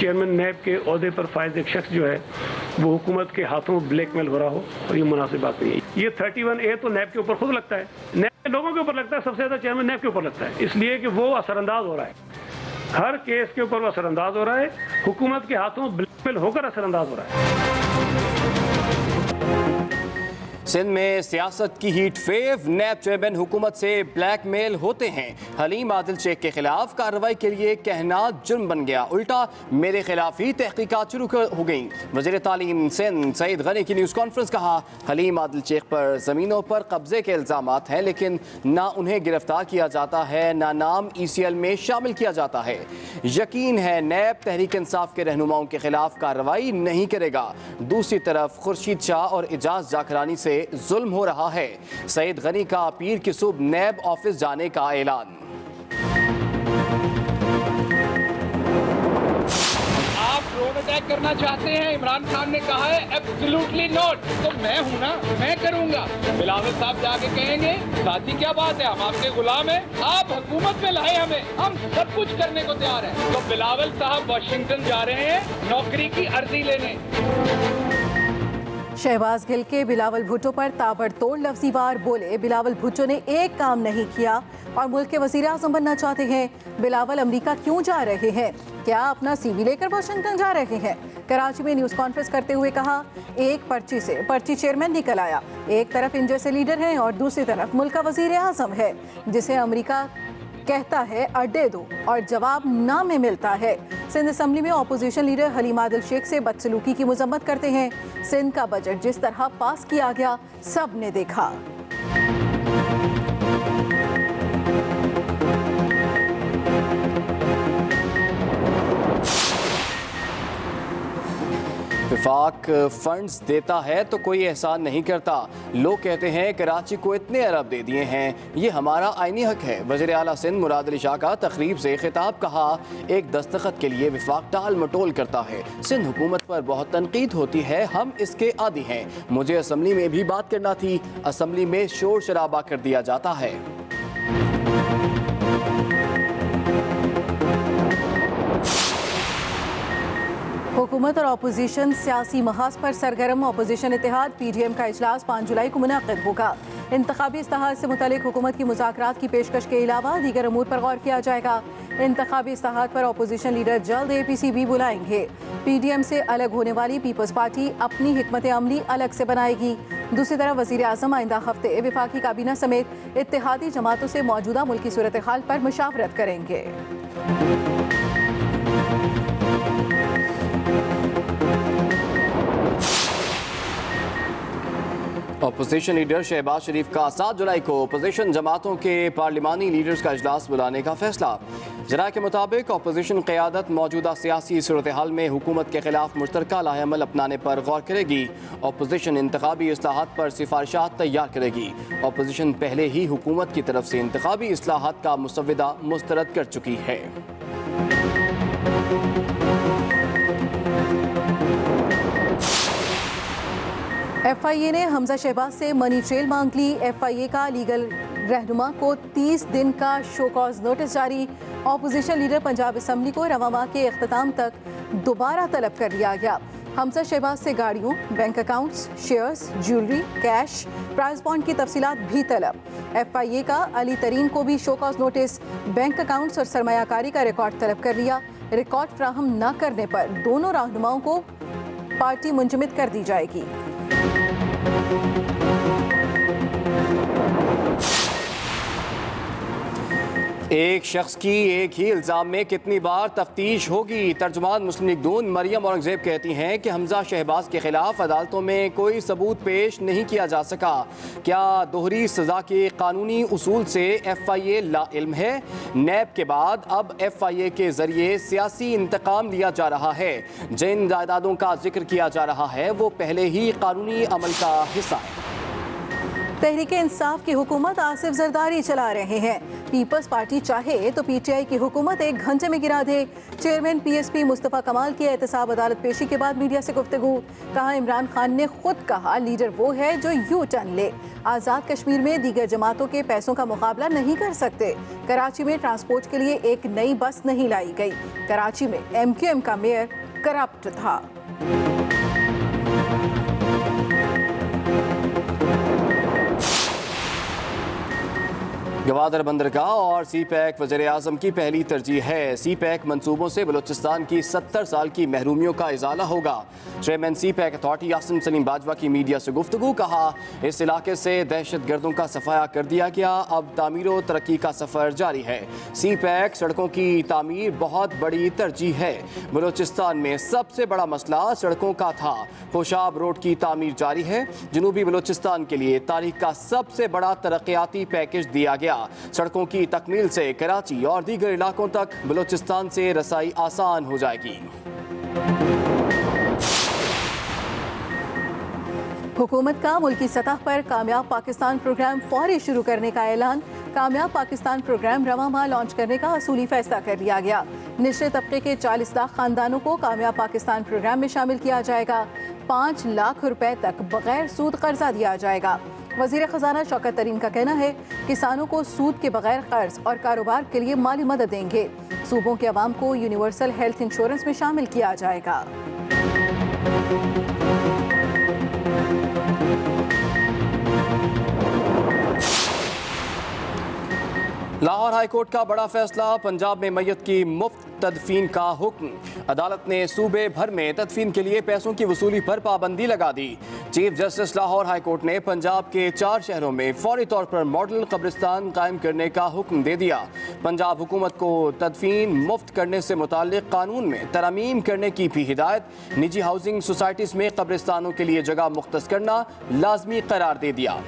Chairman नैब के ओहदे पर फायज एक शख्स जो है वो हुकूमत के हाथों ब्लैकमेल हो रहा हो, और ये मुनासिब बात नहीं है। ये 31A तो नैब के ऊपर खुद लगता है, नैब के लोगों के ऊपर लगता है, सबसे ज़्यादा चेयरमैन नैब के ऊपर लगता है, इसलिए कि वो असरअंदाज हो रहा है। हर केस के ऊपर वो असरअंदाज हो रहा है, हुकूमत के हाथों ब्लैकमेल होकर असरअंदाज हो रहा है। सिंध में सियासत की हीट फेव, नैब चेयरमैन हुकूमत से ब्लैकमेल होते हैं। हलीम आदिल शेख के खिलाफ कार्रवाई के लिए कहना जुर्म बन गया, उल्टा मेरे खिलाफ ही तहकीकात शुरू हो गई। वज़ीर तालीम सिंध सईद गनी की न्यूज़ कॉन्फ्रेंस, कहा हलीम आदिल शेख पर ज़मीनों पर कब्जे के इल्ज़ामात हैं, लेकिन ना उन्हें गिरफ्तार किया जाता है, ना नाम ECL में शामिल किया जाता है। यकीन है नैब तहरीक इंसाफ के रहनुमाओं के खिलाफ कार्रवाई नहीं करेगा। दूसरी तरफ खुर्शीद शाह और इजाज जाखरानी से जुल्म हो रहा है। सईद गनी का पीर की सुबह नैब ऑफिस जाने का ऐलान। आप ड्रोन अटैक करना चाहते हैं, इमरान खान ने कहा है एब्सोल्युटली नॉट। तो मैं हूं ना, मैं करूंगा। बिलावल साहब जाके कहेंगे साथी क्या बात है, हम आपके गुलाम हैं, आप हुकूमत में लाए हमें, हम सब कुछ करने को तैयार हैं। तो बिलावल साहब वाशिंगटन जा रहे हैं नौकरी की अर्जी लेने। शहबाज गिल के बिलावल भुट्टो पर ताबड़तोड़ लफ्ज़ी वार बोले। बिलावल भुट्टो ने एक काम नहीं किया और मुल्क के वज़ीर आज़म बनना चाहते हैं। बिलावल अमेरिका क्यों जा रहे हैं? क्या अपना CV लेकर वाशिंगटन जा रहे हैं? कराची में न्यूज़ कॉन्फ्रेंस करते हुए कहा, एक पर्ची से पर्ची चेयरमैन निकल आया। एक तरफ इन जैसे लीडर हैं और दूसरी तरफ मुल्क का वज़ीर आज़म है, जिसे अमेरिका कहता है अड्डे दो और जवाब ना में मिलता है। सिंध असम्बली में अपोजिशन लीडर हलीम आदिल शेख से बदसलूकी की मजम्मत करते हैं। सिंध का बजट जिस तरह पास किया गया सब ने देखा। विफाक फंड्स देता है तो कोई एहसान नहीं करता। लोग कहते हैं कराची को इतने अरब दे दिए हैं, ये हमारा आईनी हक है। वज़ीर आला सिंध मुराद अली शाह का तकरीब से खिताब, कहा एक दस्तखत के लिए विफाक टाल मटोल करता है। सिंध हुकूमत पर बहुत तनकीद होती है, हम इसके आदी हैं। मुझे असम्बली में भी बात करना थी, असम्बली में शोर शराबा कर दिया जाता है। हुकूमत और अपोजिशन सियासी महाज पर सरगर्म। अपोजिशन इत्तेहाद PDM का इजलास 5 जुलाई को मुनक़िद होगा। इंतखाबी इस्तेहाद से मुतालिक हुकूमत की मुज़ाकरात की पेशकश के अलावा दीगर अमूर पर गौर किया जाएगा। इंतखाबी इस्तेहाद पर अपोजिशन लीडर जल्द APC भी बुलाएंगे। PDM से अलग होने वाली पीपल्स पार्टी अपनी हिकमत अमली अलग से बनाएगी। दूसरी तरफ वज़ीर आज़म आइंदा हफ्ते वफाकी काबीना समेत इत्तेहादी जमातों से मौजूदा मुल्की सूरत हाल पर मुशावरत करेंगे। अपोजिशन लीडर शहबाज शरीफ का 7 जुलाई को अपोजिशन जमातों के पार्लिमानी लीडर्स का इजलास बुलाने का फैसला। जरा के मुताबिक अपोजिशन क़यादत मौजूदा सियासी सूरत हाल में हुकूमत के खिलाफ मुश्तरका लाहेअमल अपनाने पर गौर करेगी। अपोजिशन इंतखाबी इस्लाहात पर सिफारिशात तैयार करेगी। अपोजिशन पहले ही हुकूमत की तरफ से इंतखाबी इस्लाहात का मुसव्वदा मुस्तरद कर चुकी है। FIA ने हमजा शहबाज से मनी ट्रेल मांग ली। FIA का लीगल रहनुमा को 30 दिन का शो कॉज नोटिस जारी। अपोजिशन लीडर पंजाब असम्बली को रवां माह के अख्ताम तक दोबारा तलब कर लिया गया। हमजा शहबाज से गाड़ियों, bank accounts, shares, jewellery, cash, price bond की तफसीलात भी तलब। FIA का अली तरीन को भी show cause notice, bank accounts और सरमायाकारी का रिकॉर्ड तलब कर लिया। रिकॉर्ड फ्राहम न करने पर दोनों रहनुमाओं को पार्टी मुंजमद कर दी जाएगी। एक शख्स की एक ही इल्ज़ाम में कितनी बार तफ्तीश होगी? तर्जुमान मुस्लिम लीग नून मरियम औरंगजेब कहती हैं कि हमजा शहबाज के खिलाफ अदालतों में कोई सबूत पेश नहीं किया जा सका। क्या दोहरी सज़ा के कानूनी उसूल से FIA लाइल्म है? नैब के बाद अब FIA के जरिए सियासी इंतकाम लिया जा रहा है। जिन जायदादों का जिक्र किया जा रहा है वो पहले ही कानूनी अमल का हिस्सा है। तहरीक इंसाफ की हुकूमत आसिफ जरदारी चला रहे हैं। पीपल्स पार्टी चाहे तो पीटीआई की हुकूमत 1 घंटे में गिरा दे। चेयरमैन पीएसपी मुस्तफ़ा कमाल की एहतसाब अदालत पेशी के बाद मीडिया से गुफ्तगू। कहा, इमरान खान ने खुद कहा लीडर वो है जो यू टर्न ले। आज़ाद कश्मीर में दीगर जमातों के पैसों का मुकाबला नहीं कर सकते। कराची में ट्रांसपोर्ट के लिए एक नई बस नहीं लाई गई। कराची में MQM का मेयर करप्ट था। गवादर बंदरगाह और सी पैक वज़ीर आज़म की पहली तरजीह है। सी पैक मनसूबों से बलूचिस्तान की 70 साल की महरूमियों का इजाला होगा। Chairman C pack authority Asim Salim Bajwa की मीडिया से गुफ्तगू। कहा, इस इलाके से दहशत गर्दों का सफाया कर दिया गया, अब तामीर व तरक्की का सफ़र जारी है। सी पैक सड़कों की तामीर बहुत बड़ी तरजीह है। बलूचिस्तान में सबसे बड़ा मसला सड़कों का था। खुशाब रोड की तामीर जारी है। जनूबी बलूचिस्तान के लिए तारीख का सबसे बड़ा तरक्याती पैकेज दिया गया। सड़कों की तकमील से कराची और दीगर इलाकों तक बलूचिस्तान से रसाई आसान हो जाएगी। हुकूमत का मुल्की सतह पर कामयाब पाकिस्तान प्रोग्राम फौरी शुरू करने का ऐलान। कामयाब पाकिस्तान प्रोग्राम रवा माह लॉन्च करने का असूली फैसला कर लिया गया। निचले तबके के 40 लाख खानदानों को कामयाब पाकिस्तान प्रोग्राम में शामिल किया जाएगा। 5 लाख रुपए तक बगैर सूद कर्जा दिया जाएगा। वज़ीर ख़जाना शौकत तरीन का कहना है, किसानों को सूद के बगैर कर्ज और कारोबार के लिए माली मदद देंगे। सूबों के अवाम को यूनिवर्सल हेल्थ इंश्योरेंस में शामिल किया जाएगा। लाहौर हाईकोर्ट का बड़ा फैसला, पंजाब में मैयत की मुफ्त तदफीन का हुक्म। अदालत ने सूबे भर में तदफीन के लिए पैसों की वसूली पर पाबंदी लगा दी। चीफ जस्टिस लाहौर हाईकोर्ट ने पंजाब के 4 शहरों में फौरी तौर पर मॉडल कब्रिस्तान कायम करने का हुक्म दे दिया। पंजाब हुकूमत को तदफीन मुफ्त करने से मुताल्लिक कानून में तरमीम करने की भी हिदायत। निजी हाउसिंग सोसाइटीज़ में कब्रिस्तानों के लिए जगह मुख्तस करना लाजमी करार दे दिया।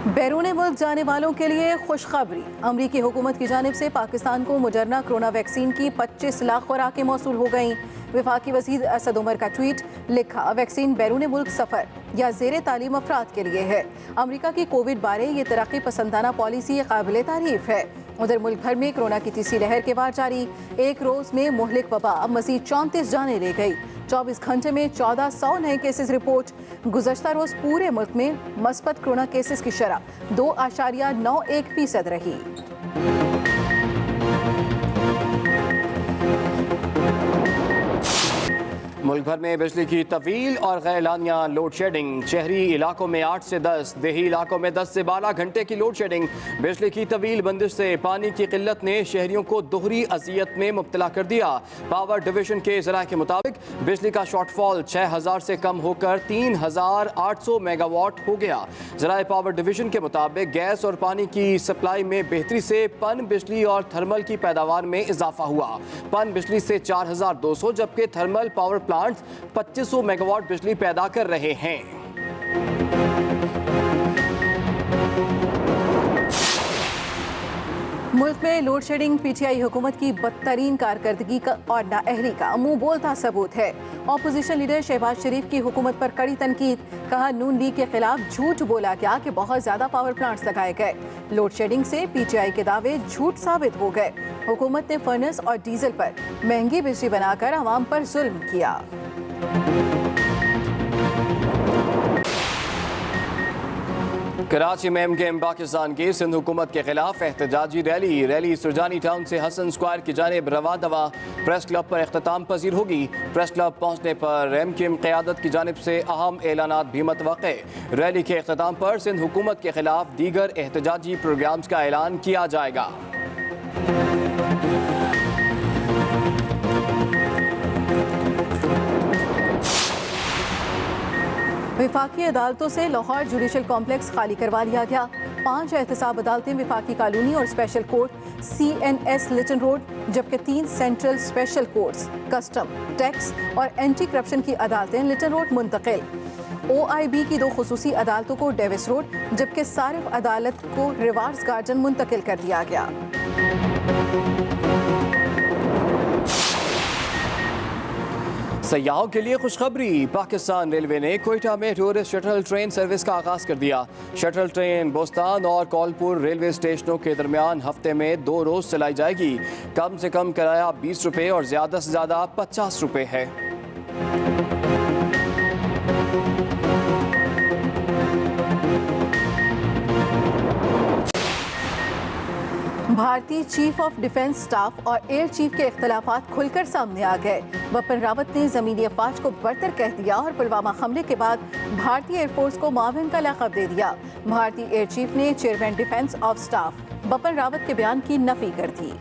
बैरून मुल्क जाने वालों के लिए खुशखबरी। अमरीकी हुकूमत की जानिब से पाकिस्तान को मुजर्ना कोरोना वैक्सीन की 25 लाख खुराकें मौसूल हो गईं। वफाकी वज़ीर असद उमर का ट्वीट, लिखा, वैक्सीन बैरून मुल्क सफ़र या ज़ेर तालीम अफराद के लिए है। अमरीका की कोविड बारे ये तरक्की पसंदाना पॉलिसी काबिल तारीफ है। उधर मुल्क भर में कोरोना की तीसरी लहर के बाद जारी एक रोज़ में मुहलिक वबा मज़ीद 34 जानें ले गई। 24 घंटे में 1400 नए केसेस रिपोर्ट। गुज़श्ता रोज़ पूरे मुल्क में मस्बत कोरोना केसेस की शरह 2.91% रही। मुल्क भर में बिजली की तवील और गैरलानिया लोड शेडिंग। शहरी इलाकों में 8 से 10, देही इलाकों में 10 से 12 घंटे की लोड शेडिंग। बिजली की तवील बंदिश से पानी की किल्लत ने शहरियों को दोहरी अजियत में मुब्तला कर दिया। पावर डिवीजन के ज़राए के मुताबिक बिजली का शॉर्टफॉल 6000 से कम होकर 3800 मेगावाट हो गया। ज़राए पावर डिवीजन के मुताबिक गैस और पानी की सप्लाई में बेहतरी से पन बिजली और थर्मल की पैदावार में इजाफा हुआ। पन बिजली से 4200 जबकि थर्मल पावर प्लांट्स 2500 मेगावाट बिजली पैदा कर रहे हैं। मुल्क में लोड शेडिंग पीटीआई हुकूमत की बदतरीन कारकर्दगी का और नाअहली का मुंह बोलता सबूत है। ऑपोजिशन लीडर शहबाज शरीफ की हुकूमत पर कड़ी तनकीद। कहा, नून लीग के खिलाफ झूठ बोला गया कि बहुत ज्यादा पावर प्लांट्स लगाए गए। लोड शेडिंग से पीटीआई के दावे झूठ साबित हो गए। हुकूमत ने फर्नेस और डीजल पर महंगी बिजली बनाकर आवाम पर जुल्म किया। कराची में MKM पाकिस्तान की सिंध हुकूमत के खिलाफ एहतजाजी रैली सुरजानी टाउन से हसन स्क्वायर की जानिब रवा दवा प्रेस क्लब पर अख्ताम पजीर होगी। प्रेस क्लब पहुंचने पर MKM क़यादत की जानिब से अहम ऐलानात भी मतवक़्क़े। रैली के अख्ताम पर सिंध हुकूमत के खिलाफ दीगर एहतजाजी प्रोग्राम्स का ऐलान किया जाएगा। विफाकी अदालतों से लाहौर जुडिशल कॉम्प्लेक्स खाली करवा लिया गया। 5 एहतसाब अदालतें विफाकी कॉलोनी और special court CNS Lytton road, जबकि 3 central special courts custom, tax और एंटी करप्शन की अदालतें लिटन रोड मुंतकिल। OIB की 2 खुसूसी अदालतों को डेविस रोड, जबकि सारिफ अदालत को रिवार्स गार्डन मुंतकिल कर दिया गया। सयाहों के लिए खुशखबरी। पाकिस्तान रेलवे ने कोयटा में टूरिस्ट शटल ट्रेन सर्विस का आगाज कर दिया। शटल ट्रेन बोस्तान और कौलपुर रेलवे स्टेशनों के दरमियान हफ्ते में 2 रोज चलाई जाएगी। कम से कम किराया 20 रुपये और ज्यादा से ज्यादा 50 रुपये है। भारतीय चीफ ऑफ डिफेंस स्टाफ और एयर चीफ के इख्तलाफात खुलकर सामने आ गए। बिपिन रावत ने जमीनी अफवाज को बरतर कह दिया और पुलवामा हमले के बाद भारतीय एयरफोर्स को माविन का लक़ब दे दिया। भारतीय एयर चीफ ने chairman defence of staff Bipin Rawat के बयान की नफी कर दी।